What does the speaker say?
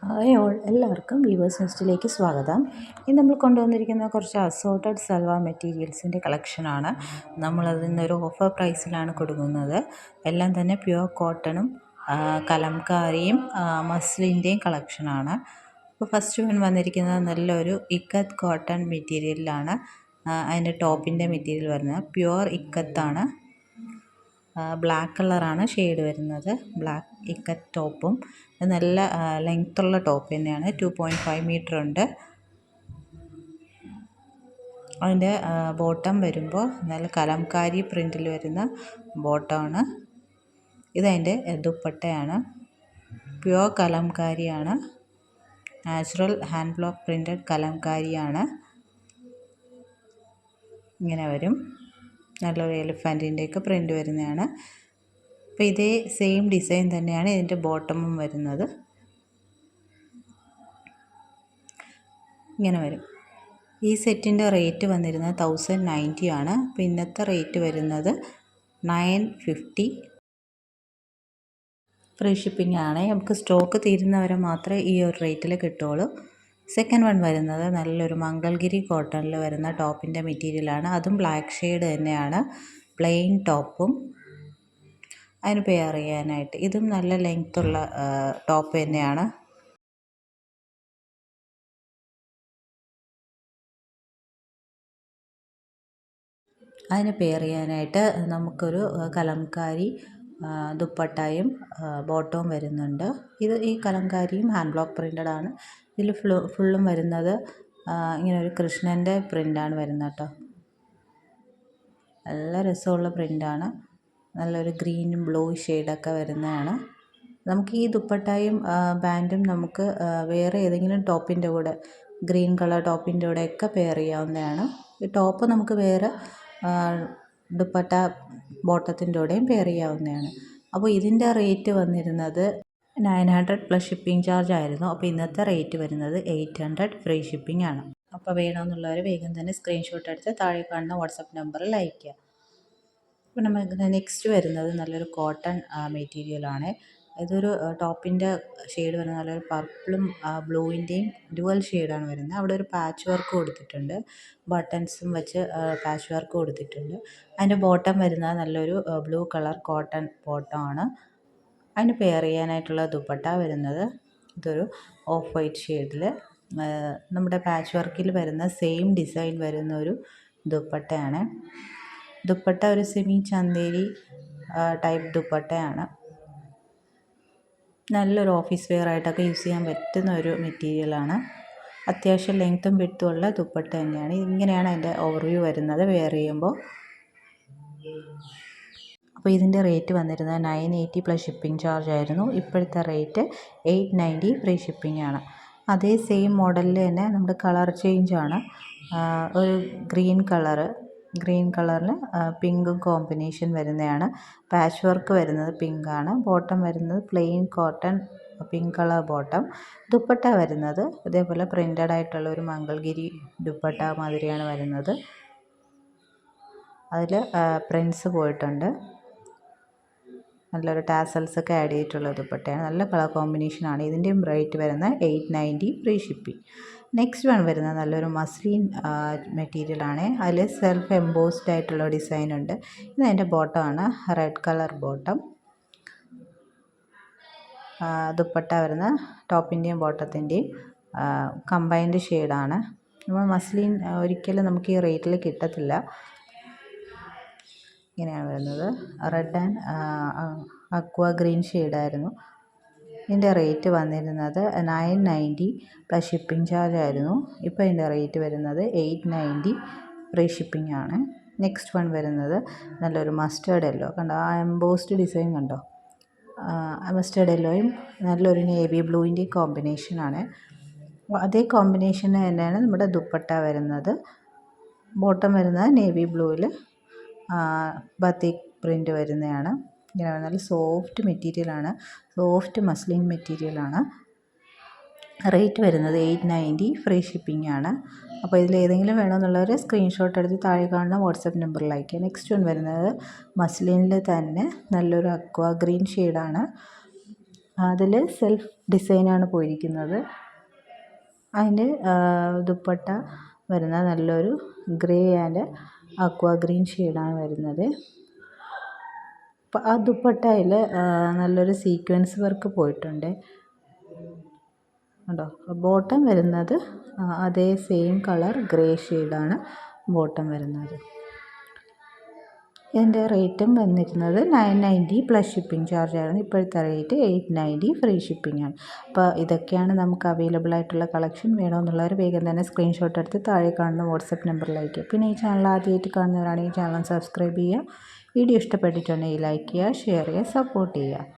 Hi all, എല്ലാവർക്കും weavers നെസ്റ്റിലേക്ക് സ്വാഗതം. ഇന്ന് നമ്മൾ കൊണ്ടുവന്നിരിക്കുന്ന കുറച്ച് അസോർട്ടഡ് സൽവാർ മെറ്റീരിയൽസിൻ്റെ കളക്ഷനാണ്. നമ്മളതിൽ നിന്നൊരു ഓഫർ പ്രൈസിലാണ് കൊടുക്കുന്നത്. എല്ലാം തന്നെ പ്യുവർ കോട്ടണും കലംകാരിയും മസ്ലിൻ്റെയും കളക്ഷനാണ്. അപ്പോൾ ഫസ്റ്റ് വൺ വന്നിരിക്കുന്നത് നല്ലൊരു ഇക്കത്ത് കോട്ടൺ മെറ്റീരിയലിലാണ്. അതിൻ്റെ ടോപ്പിൻ്റെ മെറ്റീരിയൽ വരുന്നത് പ്യുവർ ഇക്കത്താണ്. ബ്ലാക്ക് കളറാണ് ഷെയ്ഡ് വരുന്നത്. ബ്ലാക്ക് ഇക്കത്ത് ടോപ്പും നല്ല ലെങ്ത്തുള്ള ടോപ്പ് തന്നെയാണ്. 2.5 മീറ്റർ ഉണ്ട്. അതിൻ്റെ ബോട്ടം വരുമ്പോൾ നല്ല കലംകാരി പ്രിൻറ്റിൽ വരുന്ന ബോട്ടമാണ്. ഇതതിൻ്റെ ദുപ്പട്ടയാണ്. പ്യുവർ കലംകാരിയാണ്. നാച്ചുറൽ ഹാൻഡ് ബ്ലോക്ക് പ്രിൻറ്റഡ് കലംകാരിയാണ്. ഇങ്ങനെ വരും. നല്ലൊരു എലിഫൻറ്റിൻ്റെയൊക്കെ പ്രിൻ്റ് വരുന്നതാണ്. അപ്പോൾ ഇതേ സെയിം ഡിസൈൻ തന്നെയാണ് ഇതിൻ്റെ ബോട്ടമും വരുന്നത്. ഇങ്ങനെ വരും. ഈ സെറ്റിൻ്റെ റേറ്റ് വന്നിരുന്നത് 1090 ആണ്. അപ്പോൾ ഇന്നത്തെ റേറ്റ് വരുന്നത് 950. ഫ്രീ ഷിപ്പിംഗ് ആണ്. നമുക്ക് സ്റ്റോക്ക് തീരുന്നവരെ മാത്രമേ ഈ ഒരു റേറ്റിൽ കിട്ടുള്ളൂ. സെക്കൻഡ് വൺ വരുന്നത് നല്ലൊരു മംഗൾഗിരി കോട്ടണിൽ വരുന്ന ടോപ്പിൻ്റെ മെറ്റീരിയലാണ്. അതും ബ്ലാക്ക് ഷെയ്ഡ് തന്നെയാണ്. പ്ലെയിൻ ടോപ്പും അതിന് പെയർ ചെയ്യാനായിട്ട് ഇതും നല്ല ലെങ്ത്തുള്ള ടോപ്പ് തന്നെയാണ്. അതിന് പെയർ ചെയ്യാനായിട്ട് നമുക്കൊരു കലംകാരി ദുപ്പട്ടയും ബോട്ടവും വരുന്നുണ്ട്. ഈ കലംകാരിയും ഹാൻഡ് ബ്ലോക്ക് പ്രിൻ്റഡ് ആണ്. ഇതിൽ ഫുള്ളും വരുന്നത് ഇങ്ങനെ ഒരു കൃഷ്ണൻ്റെ പ്രിൻ്റാണ് വരുന്നത് കേട്ടോ. നല്ല രസമുള്ള പ്രിൻ്റാണ്. നല്ലൊരു ഗ്രീനും ബ്ലൂ ഷെയ്ഡൊക്കെ വരുന്നതാണ്. നമുക്ക് ഈ ദുപ്പട്ടയും പാൻറ്റും നമുക്ക് വേറെ ഏതെങ്കിലും ടോപ്പിൻ്റെ കൂടെ, ഗ്രീൻ കളർ ടോപ്പിൻ്റെ കൂടെയൊക്കെ പെയർ ചെയ്യാവുന്നതാണ്. ഈ ടോപ്പ് നമുക്ക് വേറെ ദുപ്പട്ട ബോട്ടത്തിൻ്റെ കൂടെയും പെയർ ചെയ്യാവുന്നതാണ്. അപ്പോൾ ഇതിൻ്റെ റേറ്റ് വന്നിരുന്നത് 900 പ്ലസ് ഷിപ്പിംഗ് ചാർജ് ആയിരുന്നു. അപ്പോൾ ഇന്നത്തെ റേറ്റ് വരുന്നത് 800 ഫ്രീ ഷിപ്പിംഗ് ആണ്. അപ്പോൾ വേണമെന്നുള്ളവർ വേഗം തന്നെ സ്ക്രീൻഷോട്ട് എടുത്ത് താഴെ കാണുന്ന വാട്സപ്പ് നമ്പറിൽ അയയ്ക്കുക. അപ്പോൾ നമുക്ക് നെക്സ്റ്റ് വരുന്നത് നല്ലൊരു കോട്ടൺ മെറ്റീരിയലാണ്. ഇതൊരു ടോപ്പിൻ്റെ ഷെയ്ഡ് വരുന്നത് നല്ലൊരു പർപ്പിളും ബ്ലൂവിൻ്റെയും ഡുവൽ ഷെയ്ഡാണ് വരുന്നത്. അവിടെ ഒരു പാച്ച് വർക്ക് കൊടുത്തിട്ടുണ്ട്. ബട്ടൺസും വെച്ച് പാച്ച് വർക്ക് കൊടുത്തിട്ടുണ്ട്. അതിൻ്റെ ബോട്ടം വരുന്നത് നല്ലൊരു ബ്ലൂ കളർ കോട്ടൺ ബോട്ടമാണ്. അതിന് പെയർ ചെയ്യാനായിട്ടുള്ള ദുപ്പട്ട വരുന്നത് ഇതൊരു ഓഫ് വൈറ്റ് ഷെയ്ഡിൽ നമ്മുടെ പാച്ച് വർക്കിൽ വരുന്ന സെയിം ഡിസൈൻ വരുന്ന ഒരു ദുപ്പട്ടയാണ്. ദുപ്പട്ട ഒരു സെമി ചന്തേരി ടൈപ്പ് ദുപ്പട്ടയാണ്. നല്ലൊരു ഓഫീസ് വെയർ ആയിട്ടൊക്കെ യൂസ് ചെയ്യാൻ പറ്റുന്ന ഒരു മെറ്റീരിയലാണ്. അത്യാവശ്യം ലെങ്ത്തും വിഡ്ത്തും ഉള്ള ദുപ്പട്ട തന്നെയാണ്. ഇങ്ങനെയാണ് അതിൻ്റെ ഓവർവ്യൂ വരുന്നത് വെയർ ചെയ്യുമ്പോൾ. അപ്പോൾ ഇതിൻ്റെ റേറ്റ് വന്നിരുന്നത് 980 പ്ലസ് ഷിപ്പിംഗ് ചാർജ് ആയിരുന്നു. ഇപ്പോഴത്തെ റേറ്റ് 890 ഫ്രീ ഷിപ്പിംഗ് ആണ്. അതേ സെയിം മോഡലിൽ തന്നെ നമ്മുടെ കളർ ചേഞ്ചാണ്. ഒരു ഗ്രീൻ കളറിൽ പിങ്കും കോമ്പിനേഷൻ വരുന്നതാണ്. പാച്ച് വർക്ക് വരുന്നത് പിങ്കാണ്. ബോട്ടം വരുന്നത് plain cotton pink colour bottom. Dupatta വരുന്നത് ഇതേപോലെ പ്രിൻ്റഡ് ആയിട്ടുള്ള ഒരു മംഗൾഗിരി ദുപ്പട്ട മാതിരിയാണ് വരുന്നത്. അതിൽ പ്രിൻസ് പോയിട്ടുണ്ട്. നല്ലൊരു ടാസൽസൊക്കെ ആഡ് ചെയ്തിട്ടുള്ള ദുപ്പട്ടയാണ്. നല്ല കളർ കോമ്പിനേഷനാണ്. ഇതിൻ്റെയും റേറ്റ് വരുന്നത് 890 ഫ്രീ ഷിപ്പിംഗ്. നെക്സ്റ്റ് വൺ വരുന്നത് നല്ലൊരു മസ്ലിൻ മെറ്റീരിയലാണ്. അതിൽ സെൽഫ് എംബോസ്ഡ് ആയിട്ടുള്ള ഡിസൈൻ ഉണ്ട്. ഇത് അതിൻ്റെ ബോട്ടമാണ്. Red colour bottom. ദുപ്പട്ട വരുന്ന ടോപ്പിൻ്റെയും ബോട്ടത്തിൻ്റെയും കമ്പൈൻഡ് ഷെയ്ഡാണ്. നമ്മൾ മസ്ലിൻ ഒരിക്കലും നമുക്ക് ഈ റേറ്റിൽ കിട്ടത്തില്ല. ഇങ്ങനെയാണ് വരുന്നത്. റെഡ് ആൻഡ് അക്വ ഗ്രീൻ ഷെയ്ഡായിരുന്നു. ഇതിൻ്റെ റേറ്റ് വന്നിരുന്നത് 990 പ്ലസ് ഷിപ്പിംഗ് ചാർജ് ആയിരുന്നു. ഇപ്പോൾ ഇതിൻ്റെ റേറ്റ് വരുന്നത് 890 ഫ്രീ ഷിപ്പിംഗ് ആണ്. നെക്സ്റ്റ് വൺ വരുന്നത് നല്ലൊരു മസ്റ്റേർഡ് യെല്ലോ. കണ്ടോ ആ എംബോസ്ഡ് ഡിസൈൻ കണ്ടോ? മസ്റ്റേർഡ് യെല്ലോയും നല്ലൊരു നേവി ബ്ലൂവിൻ്റെയും കോമ്പിനേഷനാണ്. അതേ കോമ്പിനേഷൻ തന്നെയാണ് നമ്മുടെ ദുപ്പട്ട വരുന്നത്. ബോട്ടം വരുന്നത് നേവി ബ്ലൂവിൽ ബത്തിക് പ്രിൻ്റ് വരുന്നതാണ്. ഇങ്ങനെ നല്ല സോഫ്റ്റ് മെറ്റീരിയലാണ്. സോഫ്റ്റ് മസ്ലിൻ മെറ്റീരിയലാണ്. റേറ്റ് വരുന്നത് 890 ഫ്രീ ഷിപ്പിംഗ് ആണ്. അപ്പോൾ ഇതിലേതെങ്കിലും വേണമെന്നുള്ളവർ സ്ക്രീൻഷോട്ട് എടുത്ത് താഴെ കാണുന്ന വാട്സപ്പ് നമ്പറിൽ അയയ്ക്കുക. നെക്സ്റ്റ് വൺ വരുന്നത് മസ്ലിനിൽ തന്നെ നല്ലൊരു അക്വ ഗ്രീൻ ഷെയ്ഡാണ്. അതിൽ സെൽഫ് ഡിസൈനാണ് പോയിരിക്കുന്നത്. അതിൻ്റെ ദുപ്പട്ട വരുന്നത് നല്ലൊരു ഗ്രേ ആൻഡ് അക്വാ ഗ്രീൻ ഷെയ്ഡാണ് വരുന്നത്. അപ്പോൾ ആ ദുപ്പട്ടയിൽ നല്ലൊരു സീക്വൻസ് വർക്ക് പോയിട്ടുണ്ട് കണ്ടോ. ബോട്ടം വരുന്നത് അതേ സെയിം കളർ ഗ്രേ ഷെയ്ഡാണ് ബോട്ടം വരുന്നത്. ഇതിൻ്റെ റേറ്റും വന്നിരുന്നത് 990 പ്ലസ് ഷിപ്പിംഗ് ചാർജ് ആയിരുന്നു. ഇപ്പോഴത്തെ റേറ്റ് 890 ഫ്രീ ഷിപ്പിംഗ് ആണ്. അപ്പോൾ ഇതൊക്കെയാണ് നമുക്ക് അവൈലബിൾ ആയിട്ടുള്ള കളക്ഷൻ. വേണമെന്നുള്ളവർ വേഗം തന്നെ സ്ക്രീൻഷോട്ട് എടുത്ത് താഴെ കാണുന്ന വാട്സപ്പ് നമ്പറിലേക്ക്. പിന്നെ ഈ ചാനൽ ആദ്യമായിട്ട് കാണുന്നവരാണെങ്കിൽ ചാനൽ സബ്സ്ക്രൈബ് ചെയ്യുക. വീഡിയോ ഇഷ്ടപ്പെട്ടിട്ടുണ്ടെങ്കിൽ ലൈക്ക് ചെയ്യുക, ഷെയർ ചെയ്യുക, സപ്പോർട്ട് ചെയ്യുക.